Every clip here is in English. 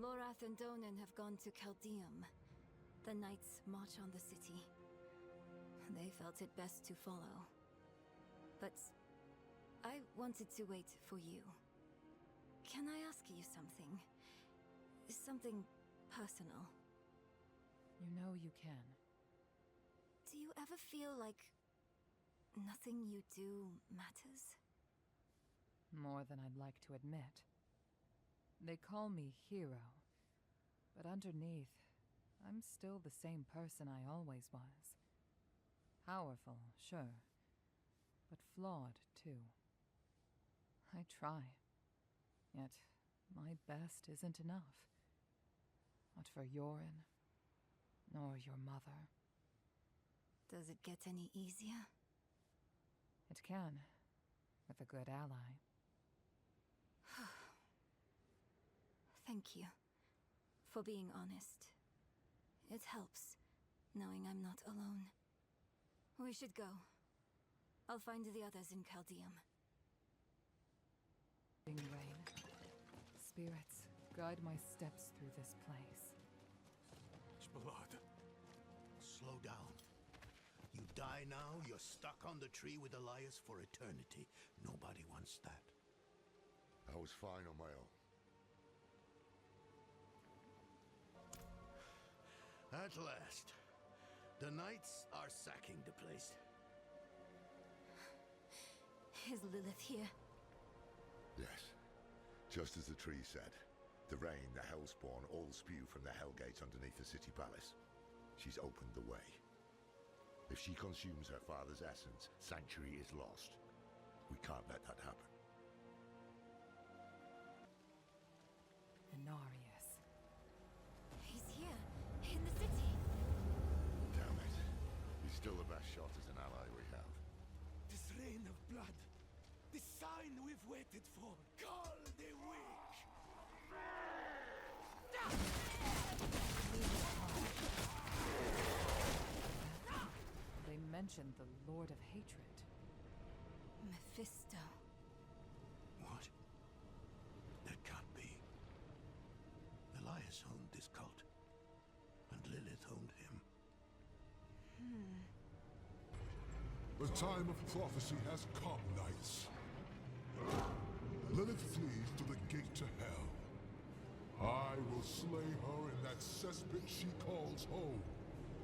Lorath and Donan have gone to Chaldeum. The knights march on the city. They felt it best to follow. But I wanted to wait for you. Can I ask you something? Something personal. You know you can. Do you ever feel like nothing you do matters? More than I'd like to admit. They call me hero, but underneath, I'm still the same person I always was. Powerful, sure, but flawed too. I try, yet my best isn't enough. Not for Yorin, nor your mother. Does it get any easier? It can, with a good ally. Thank you for being honest. It helps, knowing I'm not alone. We should go. I'll find the others in Chaldeum. Rain. Spirits, guide my steps through this place. Blood. Slow down. You die now, you're stuck on the tree with Elias for eternity. Nobody wants that. I was fine on my own. At last. The knights are sacking the place. Is Lilith here? Yes. Just as the tree said. The rain, the Hellspawn, all spew from the Hellgates underneath the city palace. She's opened the way. If she consumes her father's essence, Sanctuary is lost. We can't let that happen. Inarius. He's here, in the city. Damn it. He's still the best shot as an ally we have. This rain of blood. The sign we've waited for. Call the witch! They mentioned the Lord of Hatred. Mephisto. What? That can't be. Elias owned this cult. And Lilith owned him. The time of prophecy has come, knights. Lilith flees to the gate to hell. I will slay her in that cesspit she calls home,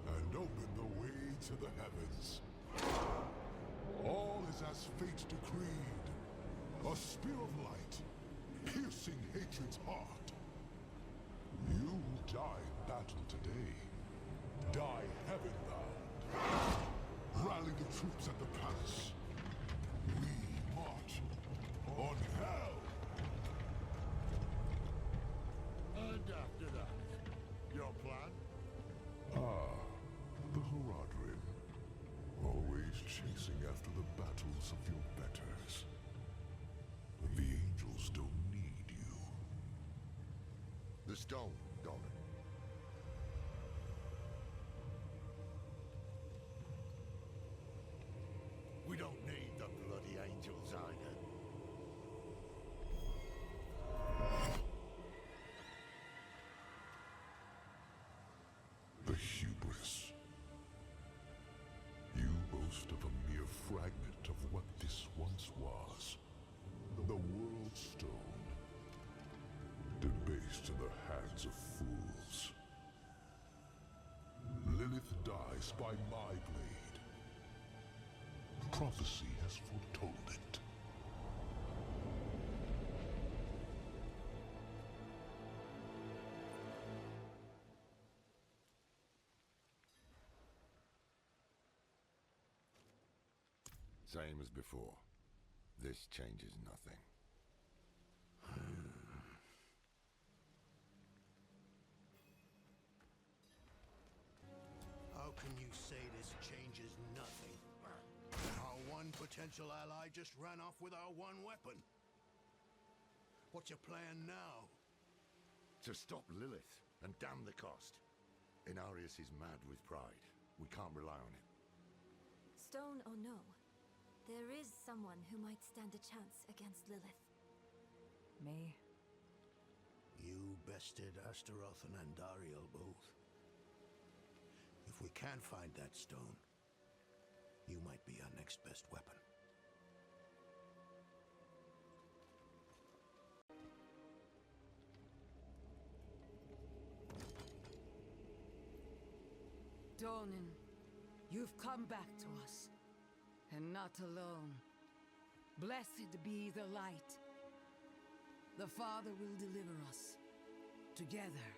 and open the way to the heavens. All is as fate decreed. A spear of light, piercing hatred's heart. You who die in battle today, die heaven-bound. Rally the troops at the palace. We march on hell! And after that, your plan? The Horadrim. Always chasing after the battles of your betters. The angels don't need you. The stone, Donan. We don't need the bloody angels either. The hubris. You boast of a mere fragment of what this once was. The World Stone. Debased in the hands of fools. Lilith dies by my blade. Prophecy has foretold it. Same as before. This changes nothing. How can you say this changes nothing? Our one potential ally just ran off with our one weapon. What's your plan now? To stop Lilith, and damn the cost. Inarius is mad with pride. We can't rely on him. Stone or no, there is someone who might stand a chance against Lilith. Me? You bet tested Astaroth and Andariel both. If we can't find that stone, you might be our next best weapon. Donan, you've come back to us, and not alone. Blessed be the light. The Father will deliver us, together.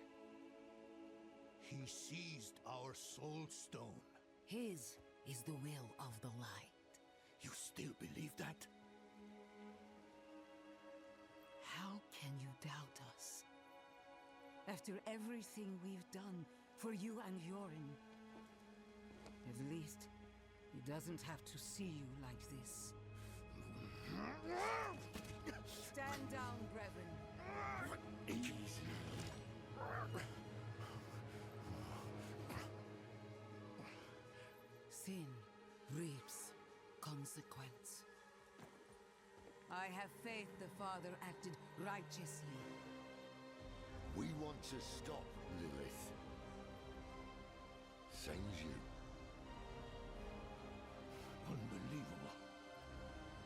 He seized our soul stone. His is the will of the light. You still believe that? How can you doubt us? After everything we've done for you and Yorin. At least, he doesn't have to see you like this. Stand down, Brevin. Sin reaps consequence. I have faith the Father acted righteously. We want to stop Lilith. Same as you. Unbelievable.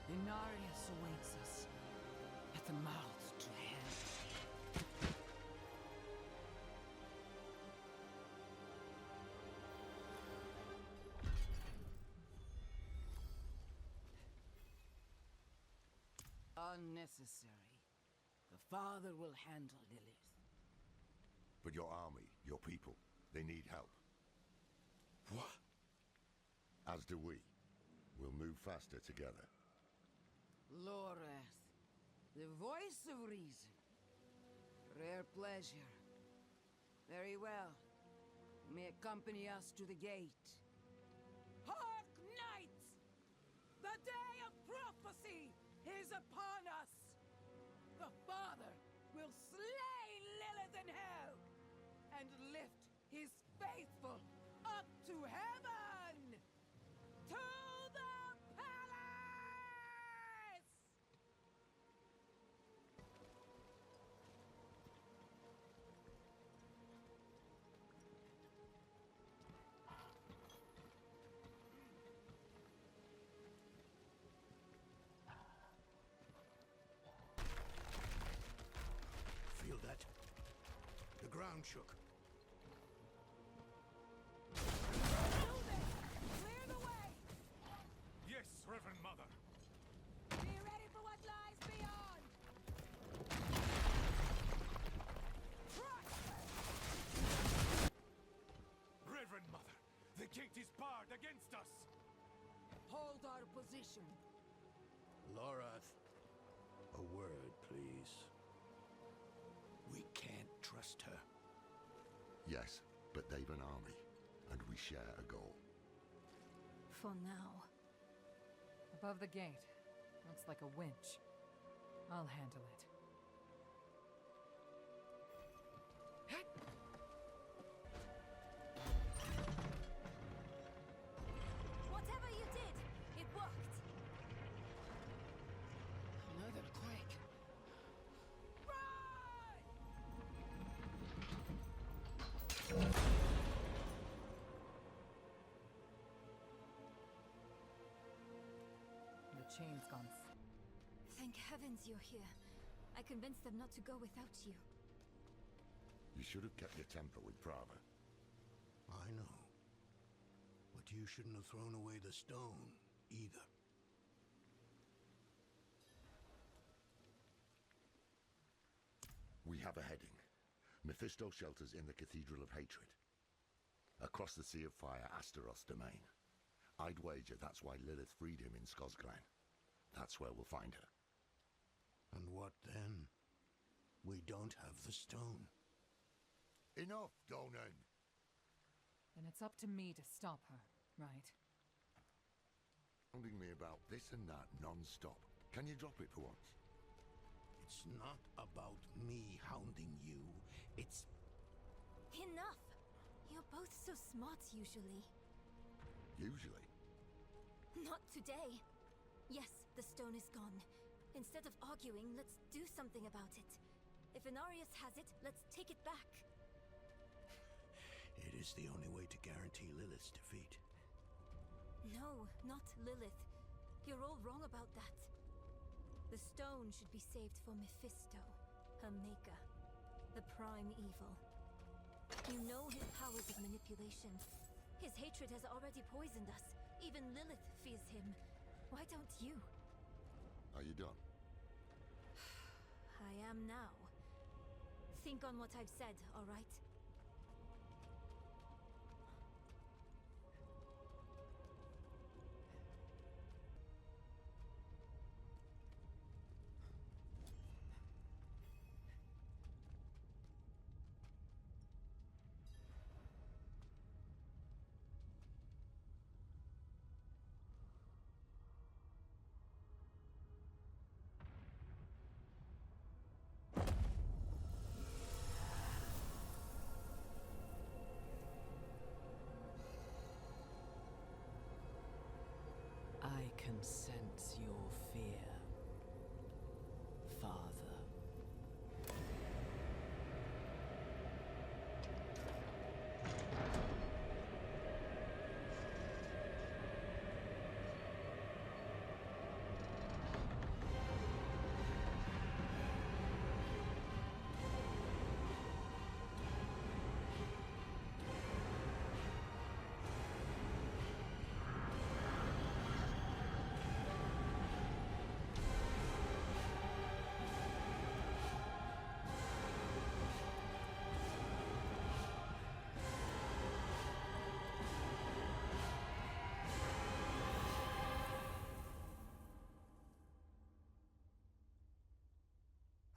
Inarius awaits us at the mouth to hell. Unnecessary. The Father will handle Lilith. But your army, your people, they need help. What? As do we. We'll move faster together. Lorath, the voice of reason. Rare pleasure. Very well. You may accompany us to the gate. Hark, knights! The day of prophecy is upon us! The Father will slay Lilith in hell and lift his faithful up to heaven! To the palace! Feel that? The ground shook. Clear the way! Yes, Reverend Mother. Be ready for what lies beyond! Reverend Mother, the gate is barred against us. Hold our position. Lorath, a word, please. We can't trust her. Yes, but they've an army, and we share a goal. For now. Above the gate. Looks like a winch. I'll handle it. Whatever you did, it worked. Another quake. The chain's gone. Thank heavens you're here. I convinced them not to go without you. You should have kept your temper with Prava. I know. But you shouldn't have thrown away the stone, either. We have a heading. Mephisto shelters in the Cathedral of Hatred. Across the Sea of Fire, Astaroth's domain. I'd wager that's why Lilith freed him in Skosglen. That's where we'll find her. And what then? We don't have the stone. Enough, Donan! Then it's up to me to stop her, right? Hounding me about this and that non-stop. Can you drop it for once? It's not about me hounding you. It's... Enough! You're both so smart usually. Usually. Not today. Yes, the stone is gone. Instead of arguing, let's do something about it. If Inarius has it, let's take it back. It is the only way to guarantee Lilith's defeat. No, not Lilith. You're all wrong about that. The stone should be saved for Mephisto, her maker, the prime evil. You know his powers of manipulation. His hatred has already poisoned us. Even Lilith fears him. Why don't you? Are you done? I am now. Think on what I've said, all right? I can sense your fear, Father.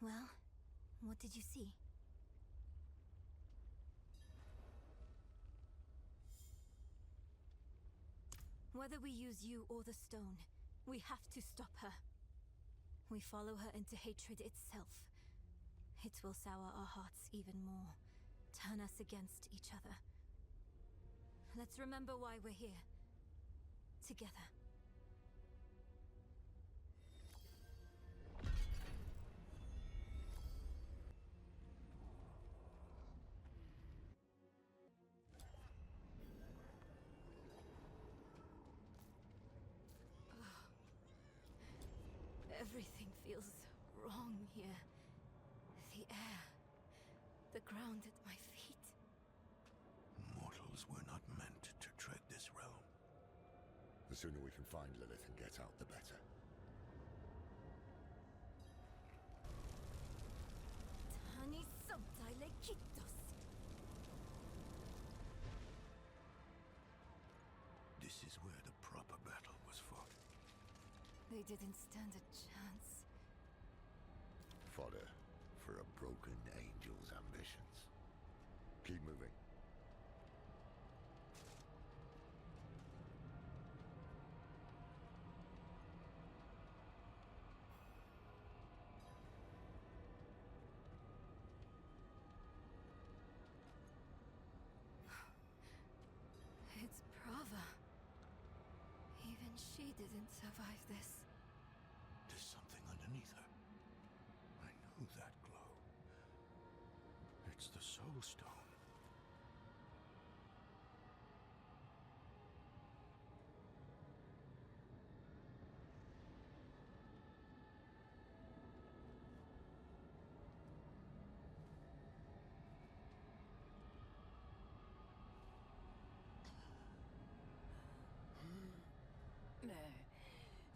Well, what did you see? Whether we use you or the stone, we have to stop her. We follow her into hatred itself. It will sour our hearts even more, turn us against each other. Let's remember why we're here. Together. Everything feels wrong here. The air, the ground at my feet. Mortals were not meant to tread this realm. The sooner we can find Lilith and get out, the better. Tani Sobtile Kittos. This is where the proper battle was fought. They didn't stand a chance. Fodder for a broken angel's ambitions. Keep moving. It's Prava. Even she didn't survive this. There's something underneath her. I know that glow. It's the Soul Stone.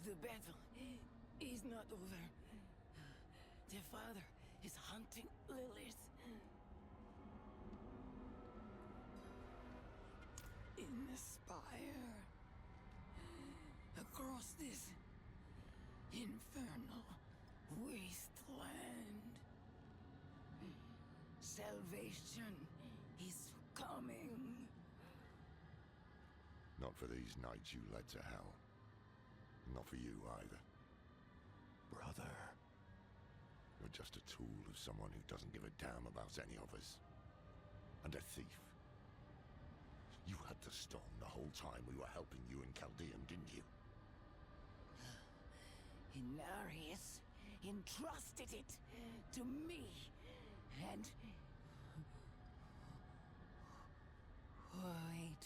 The battle is not over. The father is hunting Lilith. In the spire. Across this infernal wasteland. Salvation is coming. Not for these knights you led to hell. Not for you either. Brother. You're just a tool of someone who doesn't give a damn about any of us. And a thief. You had the stone the whole time we were helping you in Chaldeum, didn't you? Inarius entrusted it to me And... Wait.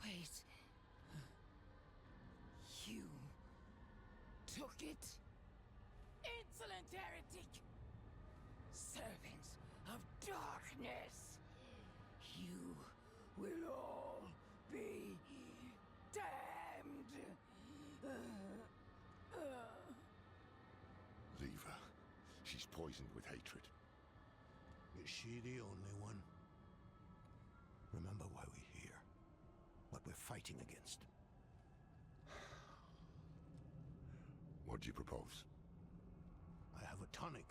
Wait. You... took it? Insolent heretic! Servants of darkness! You will all be damned! Leave her. She's poisoned with hatred. Is she the only one? Remember why we're here. What we're fighting against. What do you propose? I have a tonic.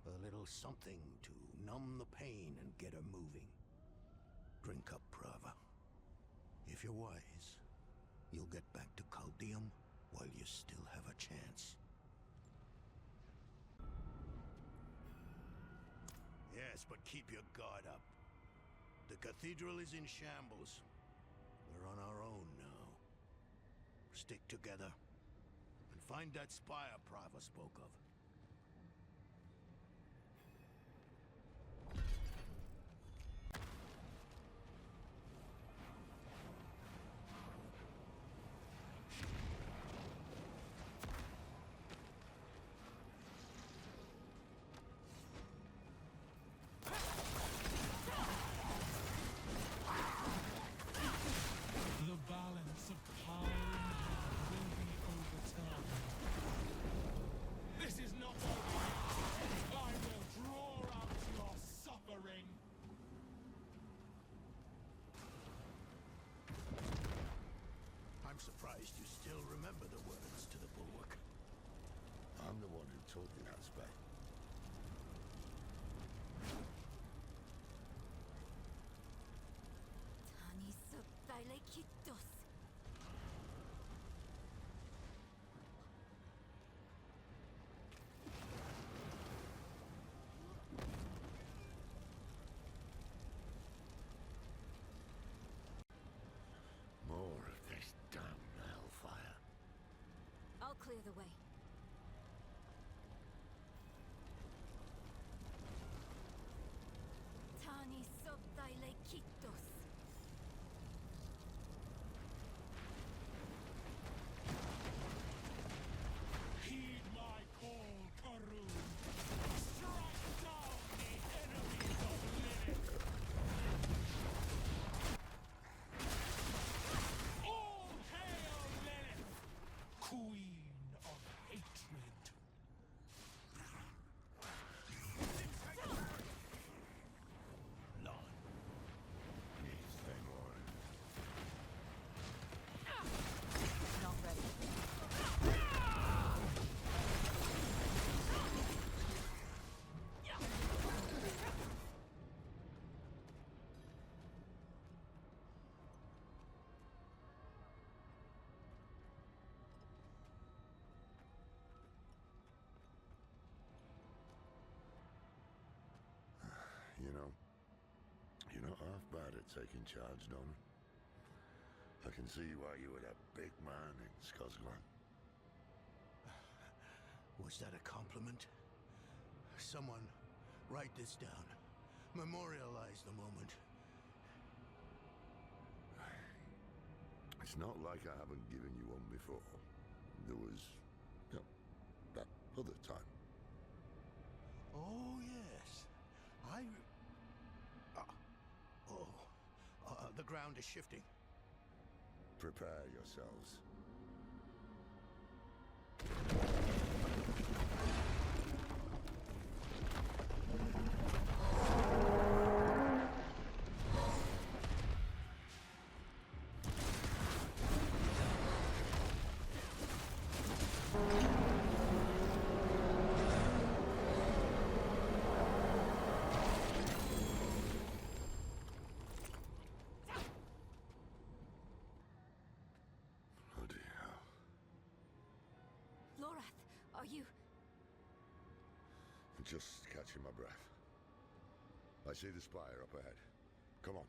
A little something to numb the pain and get her moving. Drink up, Prava. If you're wise, you'll get back to Caldeum while you still have a chance. Yes, but keep your guard up. The cathedral is in shambles. We're on our own now. Stick together and find that spire Prava spoke of. The balance of power will be overturned. This is not over. I will draw out your suffering. I'm surprised you still remember the words to the bulwark. I'm the one who taught you that spell. Taniso Dilekitos. More of this damn hellfire. I'll clear the way. Taniso Dilekitos. Heed my call, Karun. Strike down the enemies of Lilith. All hail Lilith, Queen of Hatred. Lord. Yes, they more. Not ready. You're not half bad at taking charge, Don. I can see why you were that big man in Skosglan. Was that a compliment? Someone, write this down. Memorialize the moment. It's not like I haven't given you one before. There was, that other time. Oh, yes. The ground is shifting. Prepare yourselves. Bloody hell. Lorath, are you... Just catching my breath. I see the spire up ahead. Come on.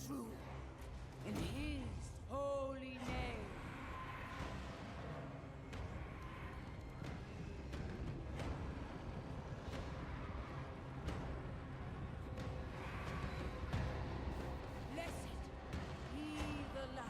true. In his holy name. Blessed be the light.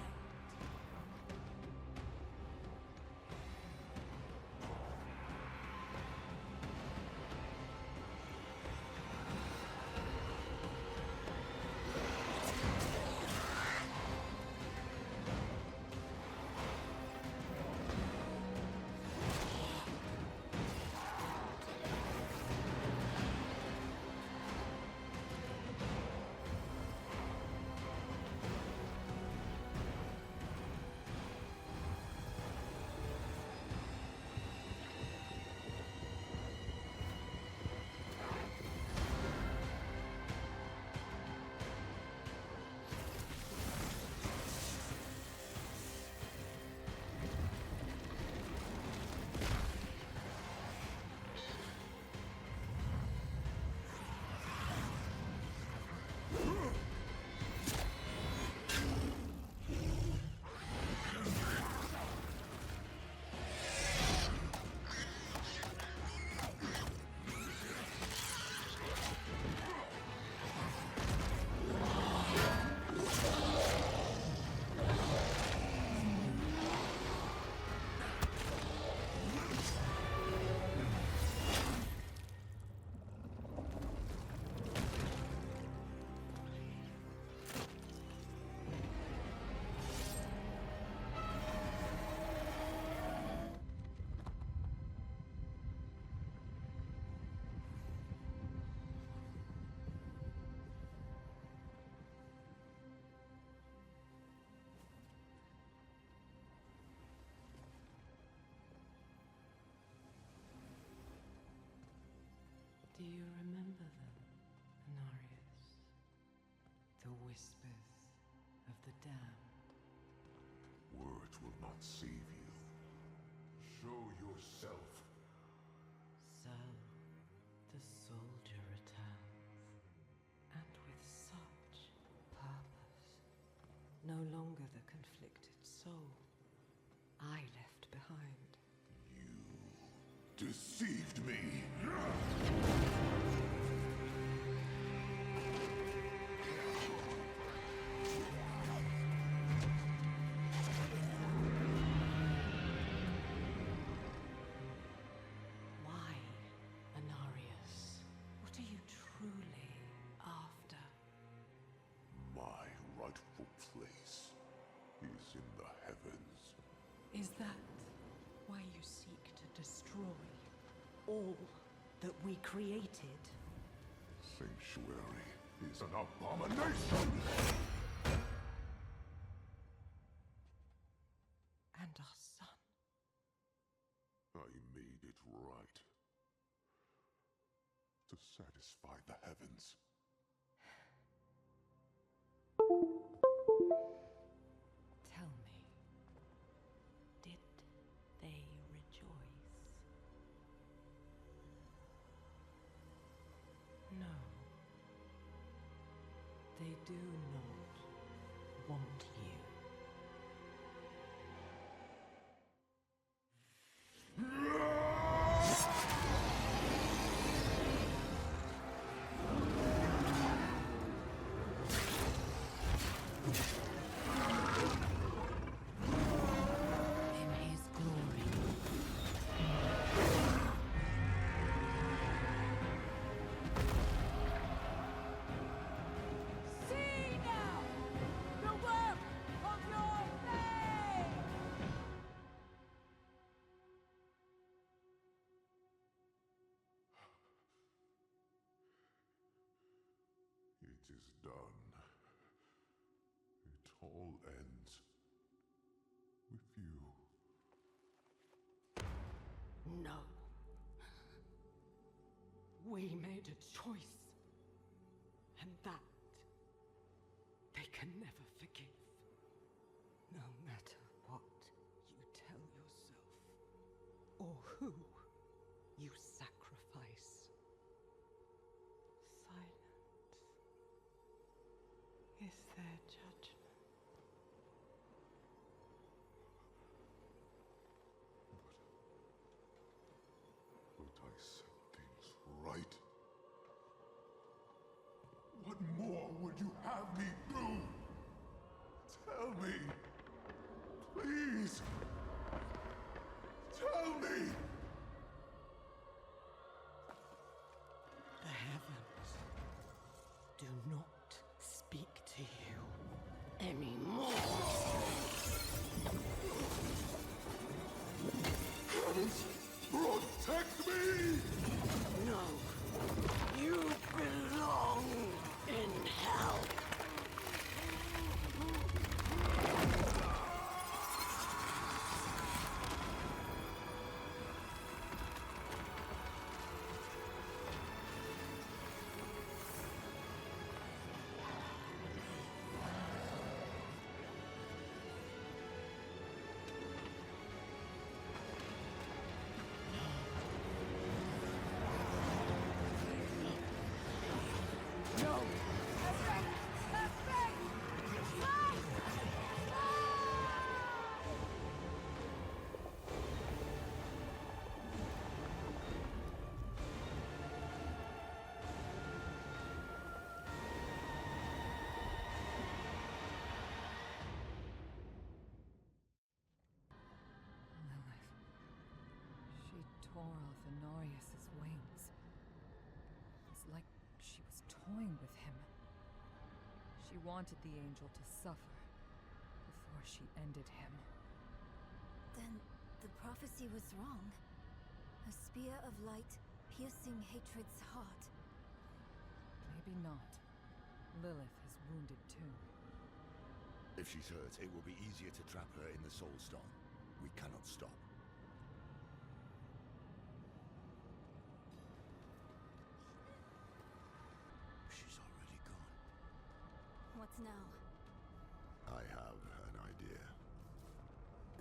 Do you remember them, Anarius? The whispers of the damned. Words will not save you. Show yourself. So, the soldier returns, and with such purpose. No longer the conflicted soul I left behind. You deceived me. Why, Anarius? What are you truly after? My rightful place is in the heavens. Is that why you seek to destroy all that we created? Sanctuary is an abomination! And our son? I made it right. To satisfy the heavens. Tell me, did they rejoice? No. They do not want you. In his glory. See now the work of your faith! It is done. It all ends with you. No. We made a choice. And that they can never forgive. No matter what you tell yourself, or who you sacrifice, silence is their judgment. But I set things right. What more would you have me do? Tell me. Please. Tell me. The heavens do not speak to you anymore. Heavens, protect me! No, you belong in hell. Lilith. She tore off Honorius's wings. It's like she was toying with him. She wanted the angel to suffer before she ended him. Then the prophecy was wrong. A spear of light piercing hatred's heart. Maybe not. Lilith is wounded too. If she's hurt, it will be easier to trap her in the Soul Stone. We cannot stop. She's already gone. What's now? I have an idea.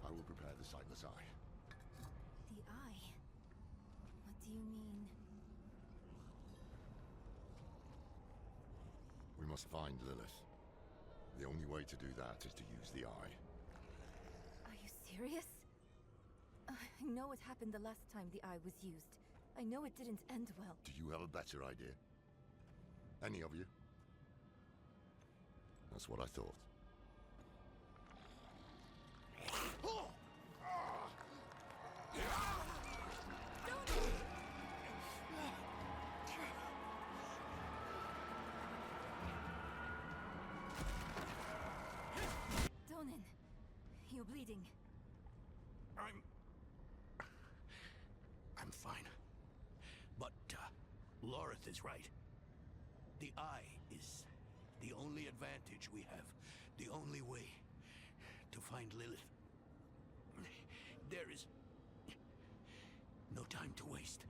I will prepare the Sightless Eye. The eye? What do you mean? We must find Lilith. The only way to do that is to use the eye. Are you serious? I know what happened the last time the eye was used. I know it didn't end well. Do you have a better idea? Any of you? That's what I thought. Donan, you're bleeding. I'm fine. But, Lorith is right. The eye is the only advantage we have. The only way to find Lilith. There is no time to waste.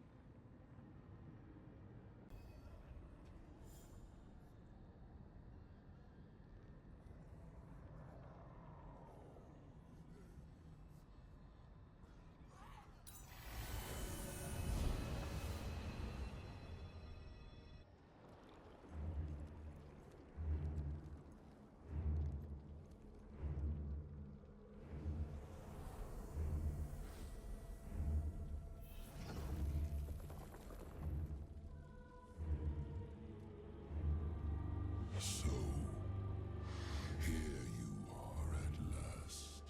So, here you are at last,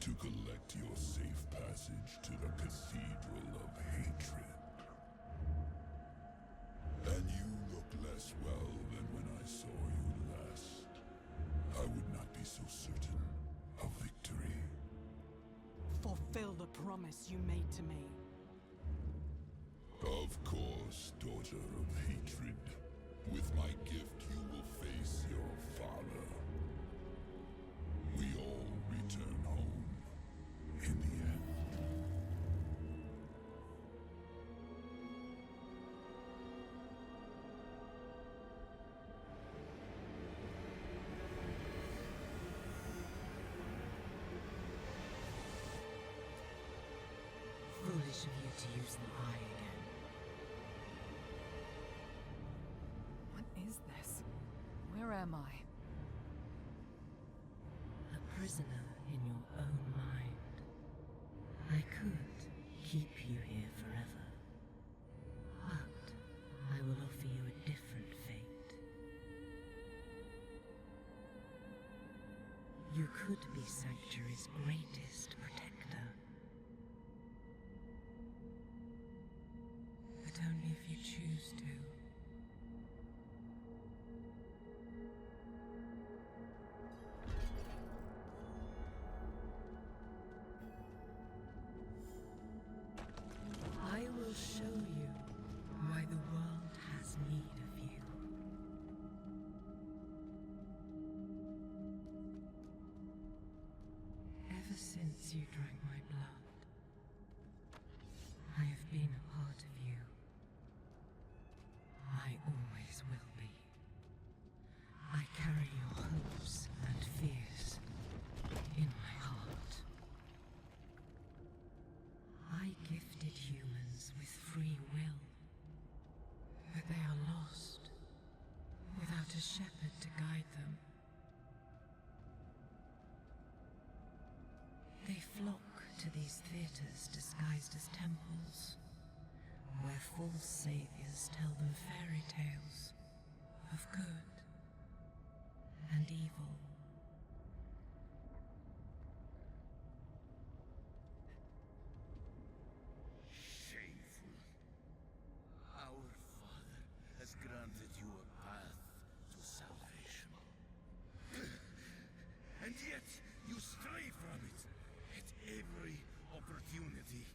to collect your safe passage to the Cathedral of Hatred. And you look less well than when I saw you last. I would not be so certain of victory. Fulfill the promise you made to me. Of course, daughter of hatred. With my gift, you will face your father. We all return home in the end. Foolish of you to use the eye again. What is this? Where am I? prisoner in your own mind. I could keep you here forever, but I will offer you a different fate. You could be Sanctuary's greatest protector. But only if you choose to. I will show you why the world has need of you. Ever since you drank my blood, I have been a part of you. I always will be. I carry your hopes and fears in my heart. I gifted humans with free will, but they are lost without a shepherd to guide them. They flock to these theaters disguised as temples, where false saviors tell them fairy tales of good and evil. Shameful. Our Father has granted you a path to salvation. And yet, you stray from it at every opportunity.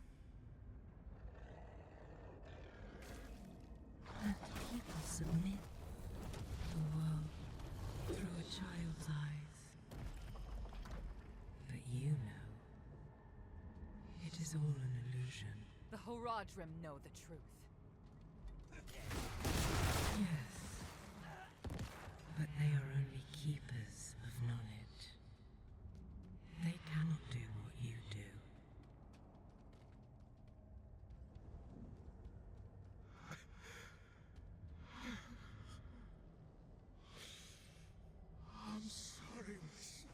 And people submit the world through a child's eyes. But you know, it is all an illusion. The Horadrim know the truth. Yes, but they are only keepers of knowledge. They cannot do what you do. I'm sorry, my son.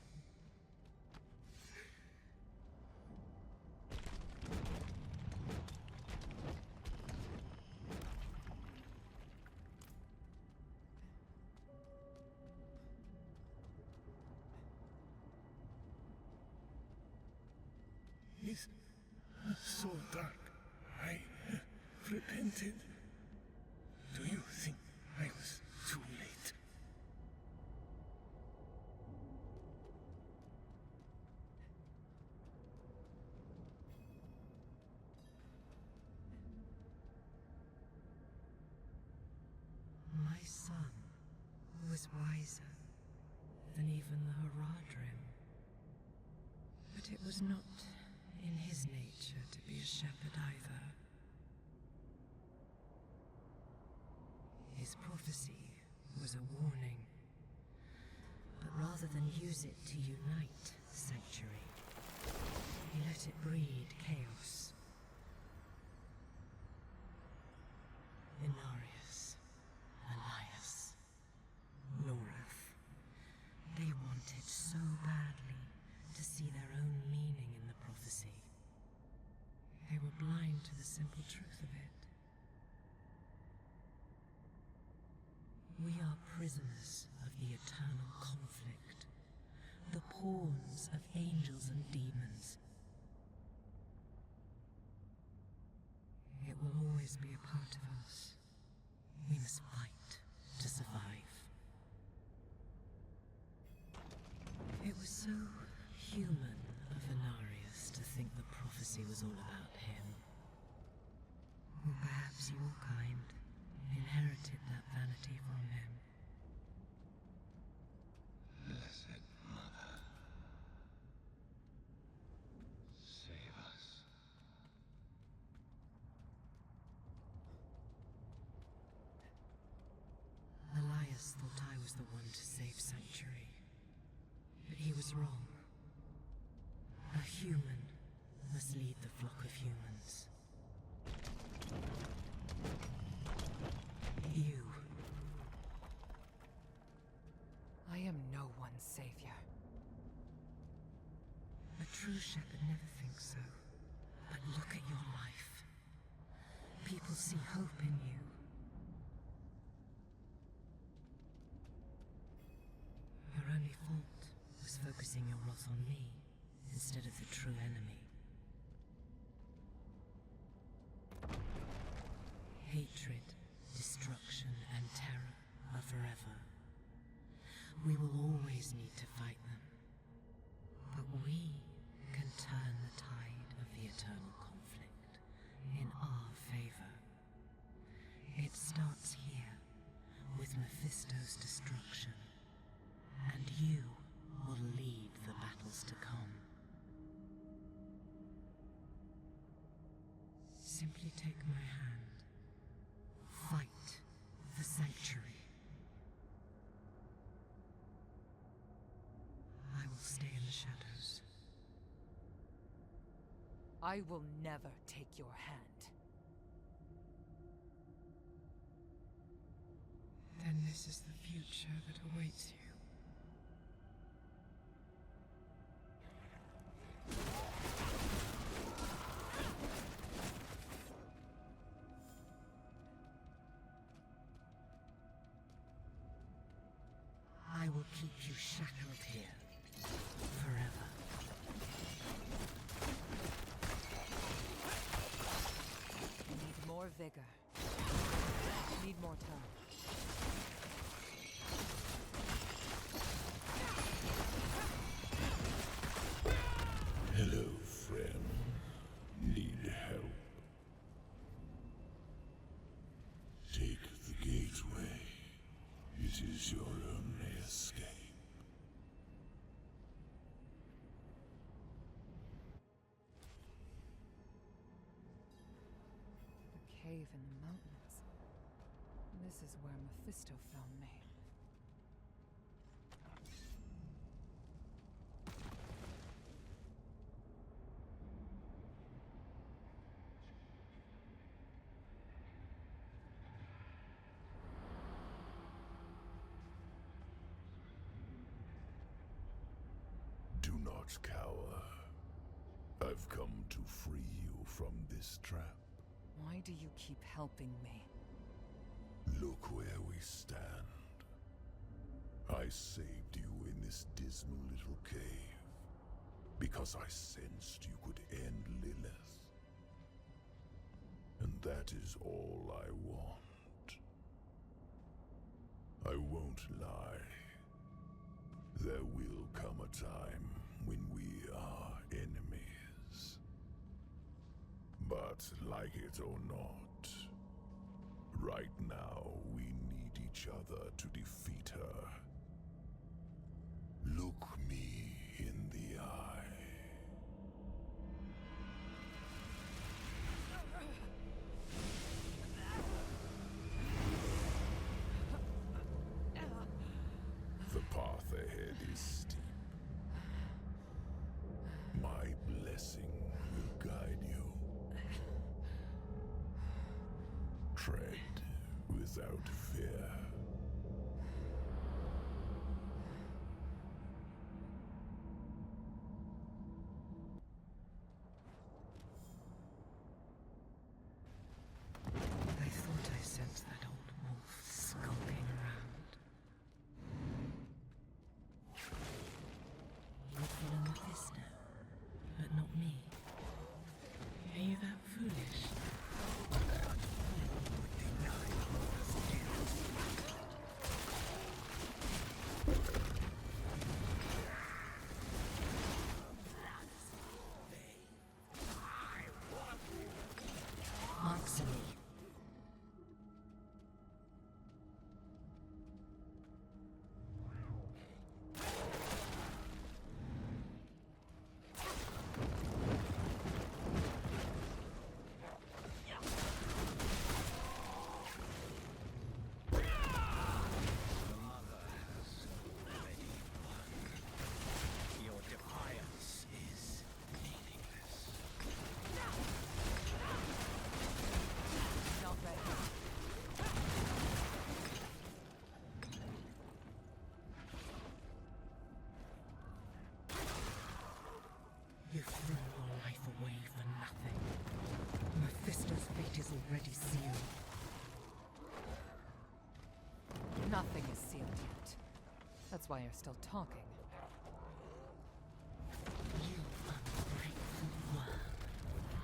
It's so dark. I repented. Do you think I was too late? My son was wiser than even the Horadrim. But it was not in his nature to be a shepherd either. His prophecy was a warning. But rather than use it to unite Sanctuary, he let it breed chaos. Inarius, Elias, Lorath. They wanted so badly to see their own meaning in the prophecy. They were blind to the simple truth of it. We are prisoners of the eternal conflict, the pawns of angels and demons. It will always be a part of us. We must fight to survive. It was so human of Inarius to think the prophecy was all about him. Or perhaps your kind inherited that vanity from him. Blessed Mother, save us. Elias thought I was the one to save Sanctuary. But he was wrong. A human must lead the flock of humans. You. I am no one's savior. true shepherd never thinks so. But look at your life. People see hope in you. Your only fault was focusing your wrath on me instead of the true enemy. Hatred, destruction, and terror are forever. We will always need to fight them. But we can turn the tide of the eternal conflict in our favor. It starts here, with Mephisto's destruction. And you will lead the battles to come. Simply take my hand. Fight the Sanctuary. I will stay in the shadows. I will never take your hand. Then this is the future that awaits you. I will keep you shackled here, forever. You need more vigor. You need more time. Hello, friend. Need help? Take the gateway. It is your only escape. The cave in the mountains. This is where Mephisto found me. Do not cower. I've come to free you from this trap. Why do you keep helping me? Look where we stand. I saved you in this dismal little cave because I sensed you could end Lilith. And that is all I want. I won't lie. There will come a time when we are enemies. But like it or not, right now we need each other to defeat her. Look me in the eye. The path ahead is steep. My blessing will guide you. Tread without fear. I thought I sensed that old wolf skulking around. You follow Mephisto, but not me. Are you that foolish? yet. That's why you're still talking. You ungrateful worm.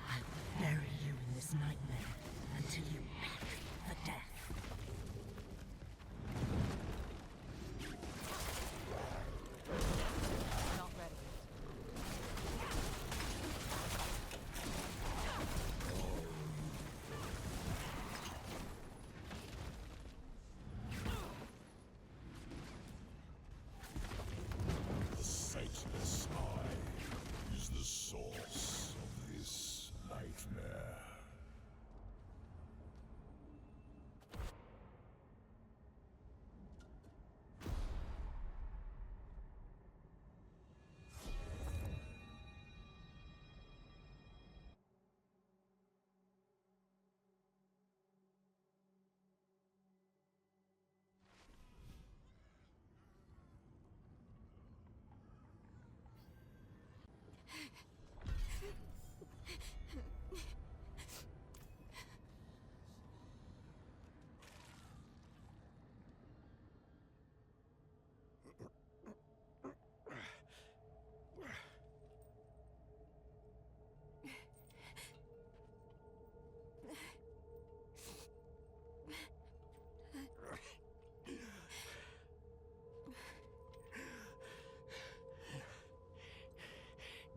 I will bury you in this nightmare until you beg for death. Not ready yet. The sightless eye is the source of this nightmare.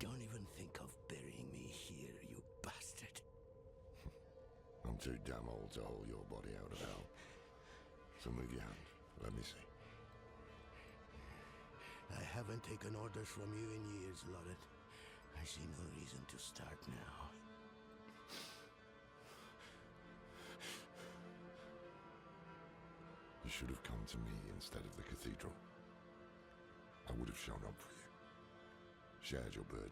Don't even think of burying me here, you bastard. I'm too damn old to haul your body out of hell. So move your hand. Let me see. I haven't taken orders from you in years, Lorette. I see no reason to start now. You should have come to me instead of the cathedral. I would have shown up for you. Shared your burden.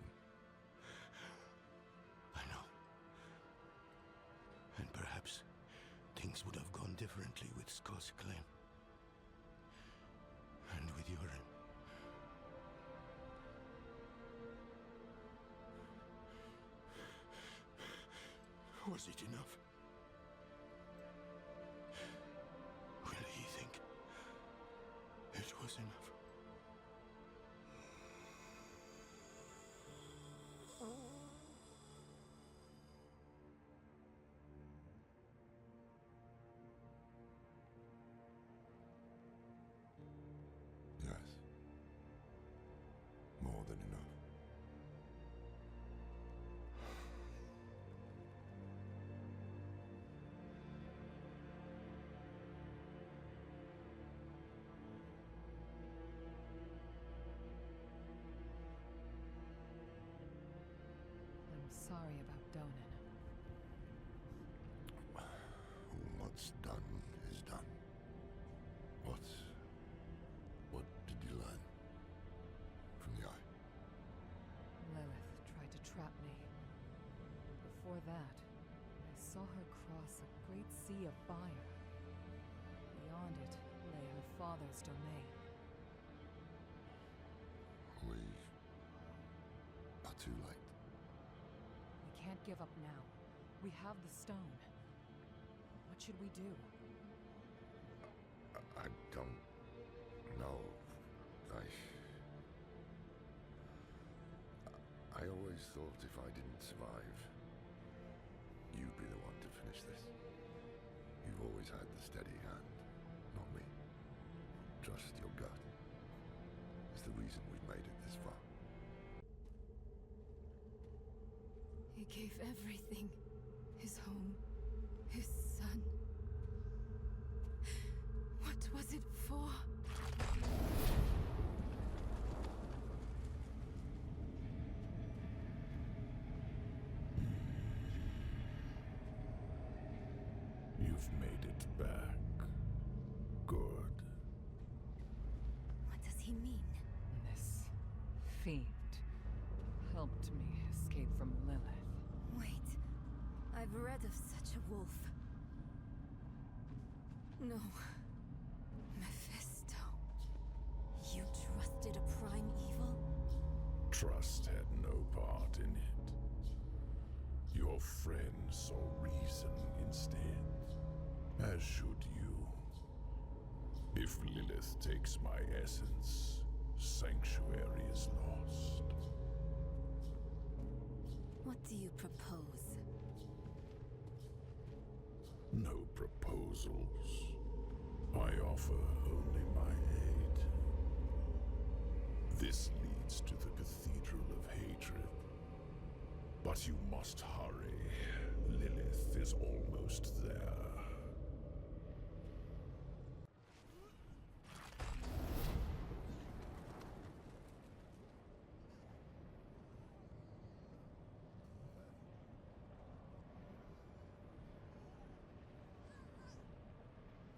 I know. And perhaps things would have gone differently with Scott's claim. And with Urine. Was it enough? Will he think it was enough? Yes. More than enough. I'm sorry about Donan. What's done is done. What did you learn from the eye? Lilith tried to trap me. Before that, I saw her cross a great sea of fire. Beyond it lay her father's domain. We are too late. We can't give up now. We have the stone. What should we do? I don't know. I always thought if I didn't survive, you'd be the one to finish this. You've always had the steady hand, not me. Trust your gut. It's the reason we've made it this far. He gave everything. His home, his son. What was it for? You've made it back. Good. What does he mean? This fiend helped me escape from Lilith. Wait, I've read of such a wolf. No. Mephisto. You trusted a prime evil? Trust had no part in it. Your friend saw reason instead, as should you. If Lilith takes my essence, Sanctuary is lost. What do you propose? No proposals. I offer only my aid. This leads to the Cathedral of Hatred. But you must hurry. Lilith is almost there.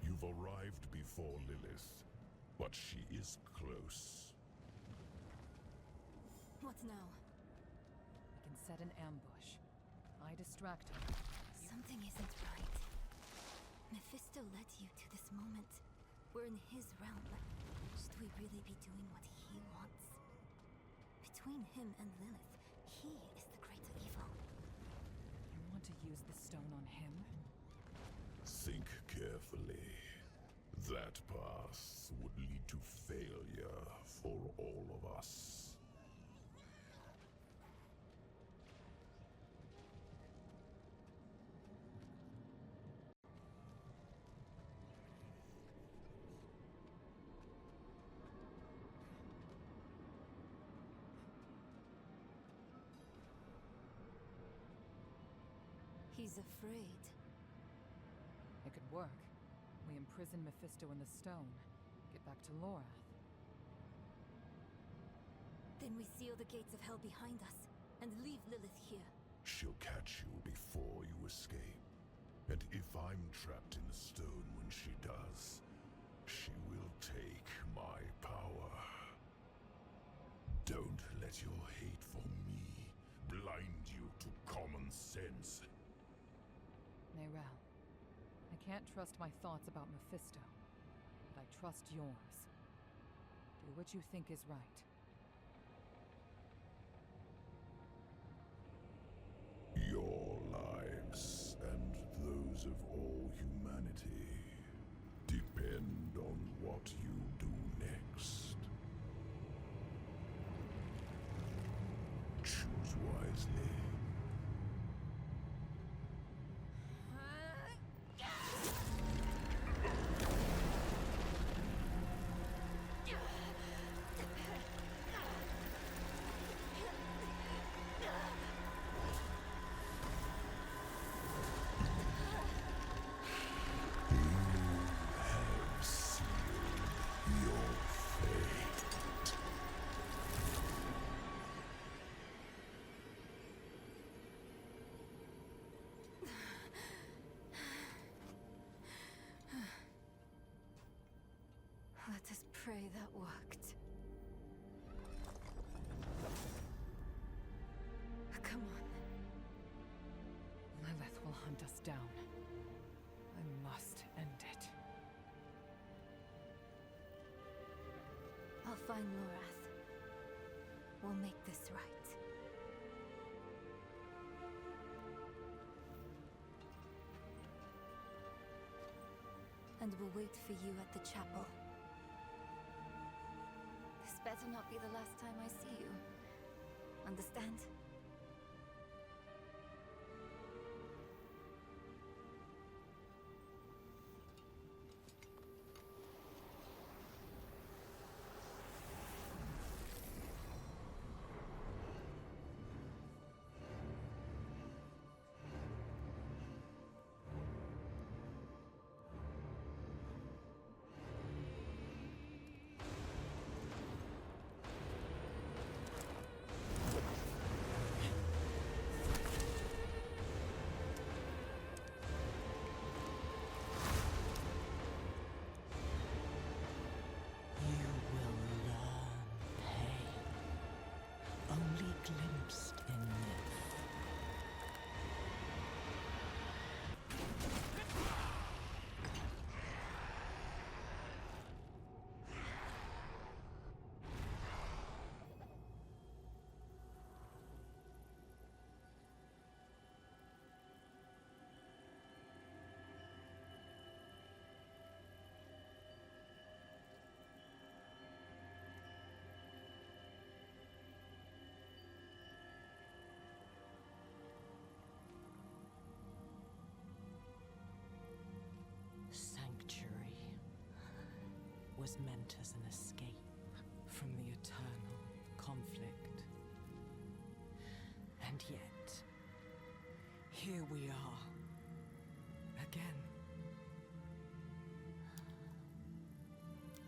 You've arrived before Lilith, but she is close. What now? We can set an ambush. I distract her. Something isn't right. Mephisto led you to this moment. We're in his realm. Should we really be doing what he wants? Between him and Lilith, he is the greater evil. You want to use the stone on him? Think carefully. That path would lead to failure for all of us. He's afraid. It could work. We imprison Mephisto in the stone. Get back to Lorath. Then we seal the gates of hell behind us and leave Lilith here. She'll catch you before you escape. And if I'm trapped in the stone when she does, she will take my power. Don't let your hate for me blind you to common sense. Neyrelle, I can't trust my thoughts about Mephisto, but I trust yours. Do what you think is right. Your lives and those of all humanity depend on what you do next. Choose wisely. Have sealed your fate. Let us pray that worked. Come on. Lilith will hunt us down. I must end it. I'll find Lorath. We'll make this right. And we'll wait for you at the chapel. This better not be the last time I see you. Understand? was meant as an escape from the eternal conflict. And yet, here we are, again.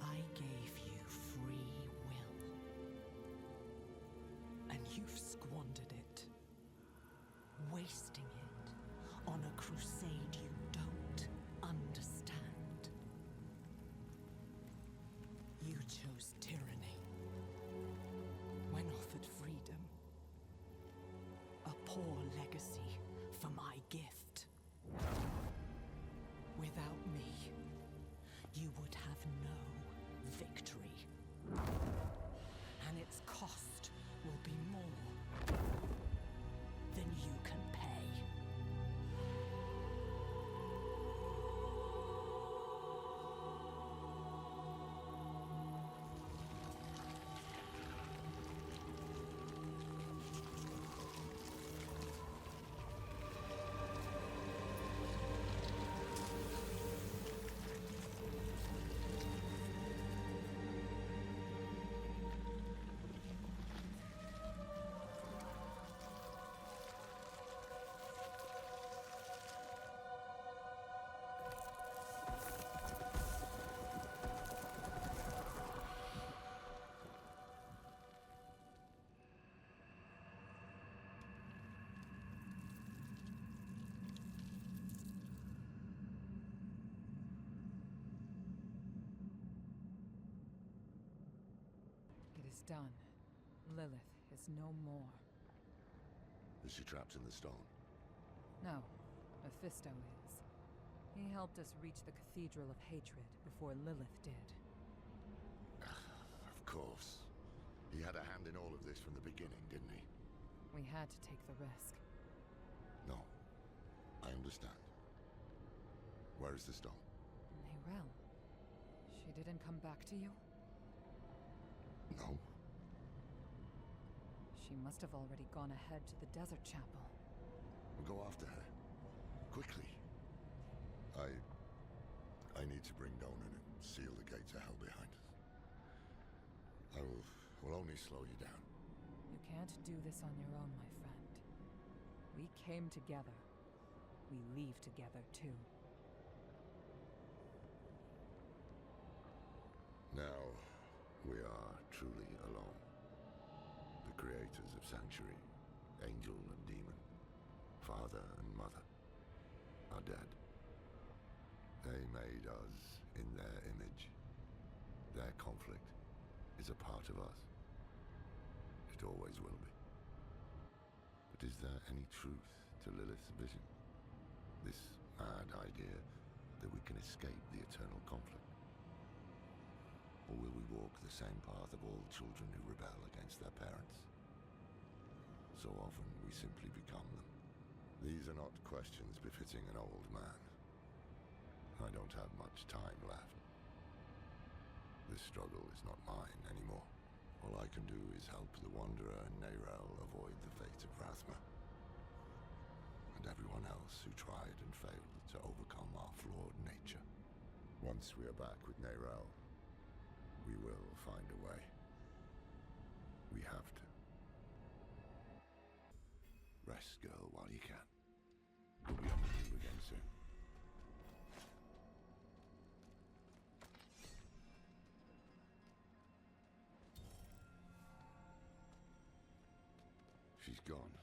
I gave you free will, and you've squandered it, wasting it on a crusade you don't understand. You chose tyranny when offered freedom. A poor legacy for my gift. Without me, you would have no victory. And its cost will be more than you can pay. It is done. Lilith is no more. Is she trapped in the stone? No, Mephisto is. He helped us reach the Cathedral of Hatred before Lilith did. Of course. He had a hand in all of this from the beginning, didn't he? We had to take the risk. No. I understand. Where is the stone? Neyrelle. She didn't come back to you? No. She must have already gone ahead to the Desert Chapel. We'll go after her. Quickly. I need to bring Donan and seal the gates of hell behind us. I will only slow you down. You can't do this on your own, my friend. We came together. We leave together, too. Now, we are truly alone. The creators of Sanctuary, Angel and Demon, Father and Mother, are dead. They made us in their image. Their conflict is a part of us. It always will be. But is there any truth to Lilith's vision? This mad idea that we can escape the eternal conflict? Or will we walk the same path of all children who rebel against their parents? So often we simply become them. These are not questions befitting an old man. I don't have much time left. This struggle is not mine anymore. All I can do is help the Wanderer and Neyrelle avoid the fate of Rathma. And everyone else who tried and failed to overcome our flawed nature. Once we are back with Neyrelle, we will find a way. We have to. Rest, girl, while you can. We'll be on the move again soon. She's gone.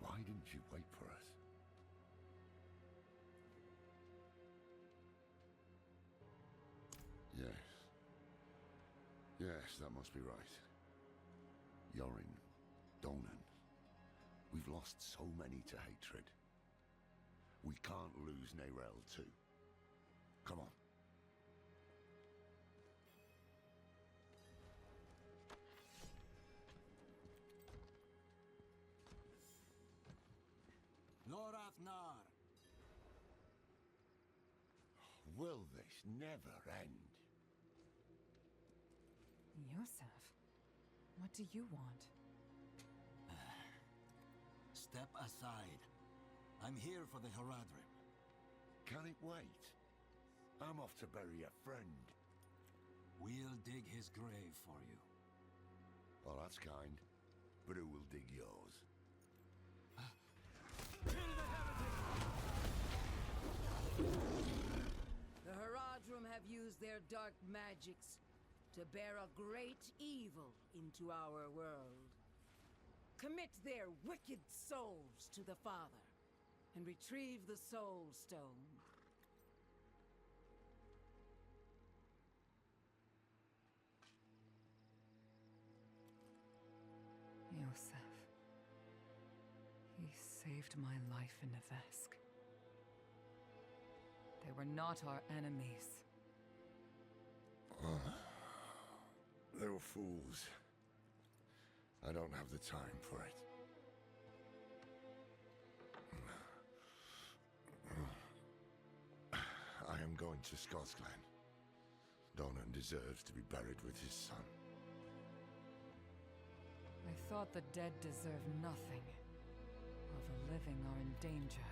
Why didn't you wait for us? Yes. Yes, that must be right. Yorin, Donan. We've lost so many to hatred. We can't lose Neyrelle too. Come on. Norafnar! Will this never end? Yosef, what do you want? Step aside. I'm here for the Haradrim. Can it wait? I'm off to bury a friend. We'll dig his grave for you. Well, that's kind. But who will dig yours? The Haradrim have used their dark magics to bear a great evil into our world. Commit their wicked souls to the Father, and retrieve the Soul Stone. Yosef. He saved my life in Nevesk. They were not our enemies. They were fools. I don't have the time for it. I am going to Scotland. Donan deserves to be buried with his son. I thought the dead deserve nothing, while the living are in danger.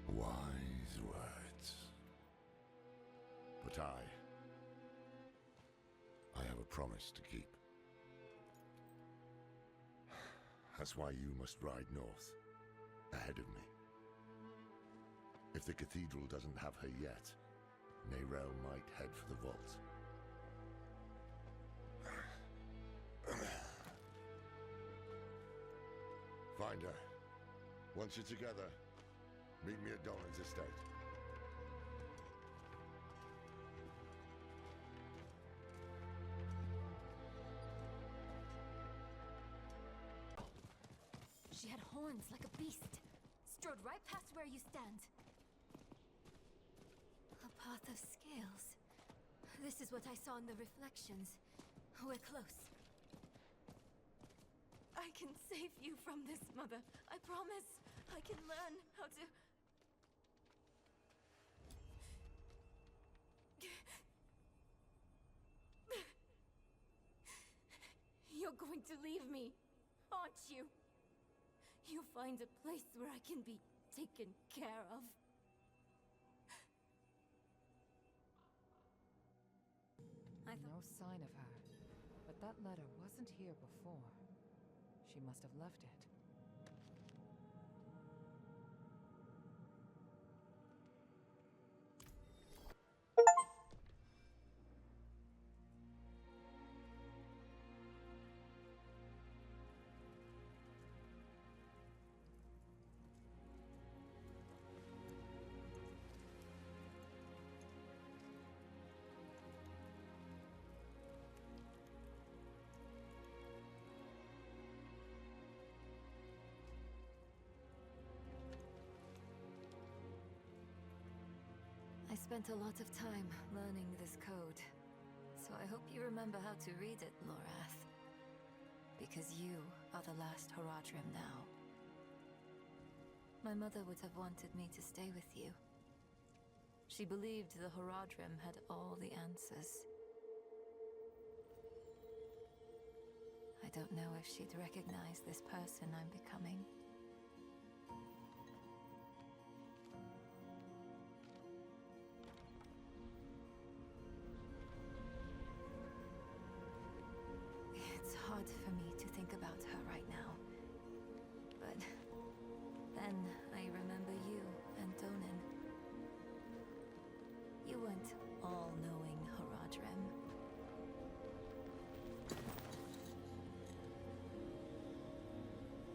Wise words. But I have a promise to keep. That's why you must ride north, ahead of me. If the cathedral doesn't have her yet, Neyrelle might head for the vault. Find her. Once you're together, meet me at Donan's estate. She had horns like a beast, strode right past where you stand. A path of scales. This is what I saw in the reflections. We're close. I can save you from this, Mother. I promise. I can learn how to... You're going to leave me, aren't you? You'll find a place where I can be taken care of. No sign of her, but that letter wasn't here before. She must have left it. I spent a lot of time learning this code, so I hope you remember how to read it, Lorath. Because you are the last Haradrim now. My mother would have wanted me to stay with you. She believed the Haradrim had all the answers. I don't know if she'd recognize this person I'm becoming. It's hard for me to think about her right now. But then I remember you and Donan. You weren't all-knowing Haradrim.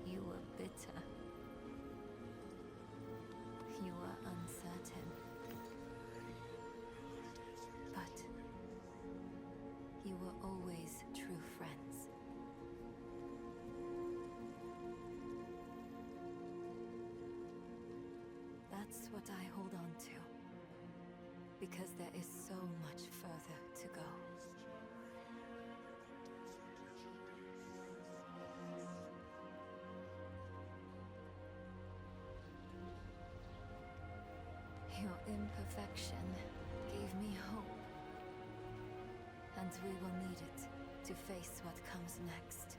You were bitter. You were uncertain. But you were always true friends. That's what I hold on to. Because there is so much further to go. Your imperfection gave me hope. And we will need it to face what comes next.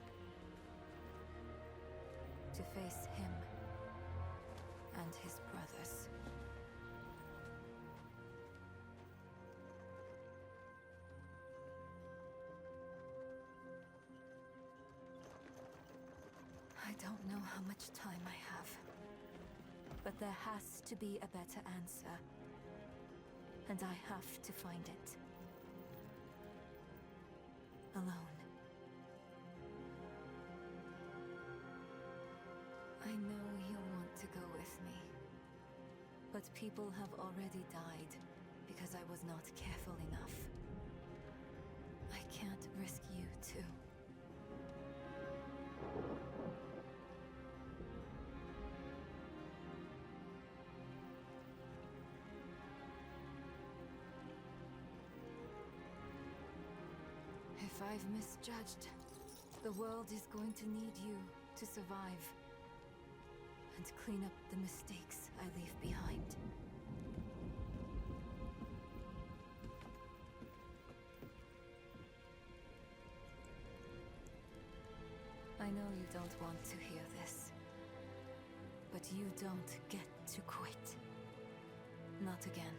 To face him and his brothers. don't know how much time I have. But there has to be a better answer. And I have to find it. Alone. I know you'll want to go with me. But people have already died because I was not careful enough. I can't risk you too. If I've misjudged, the world is going to need you to survive and clean up the mistakes I leave behind. I know you don't want to hear this, but you don't get to quit. Not again.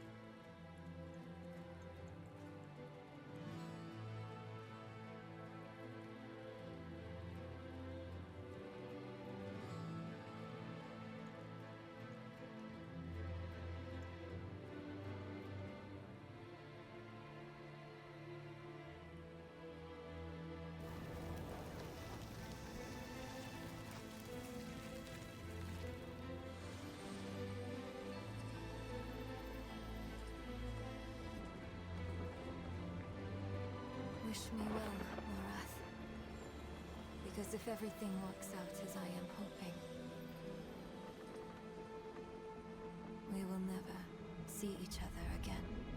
Wish me well, Morath. Because if everything works out as I am hoping, we will never see each other again.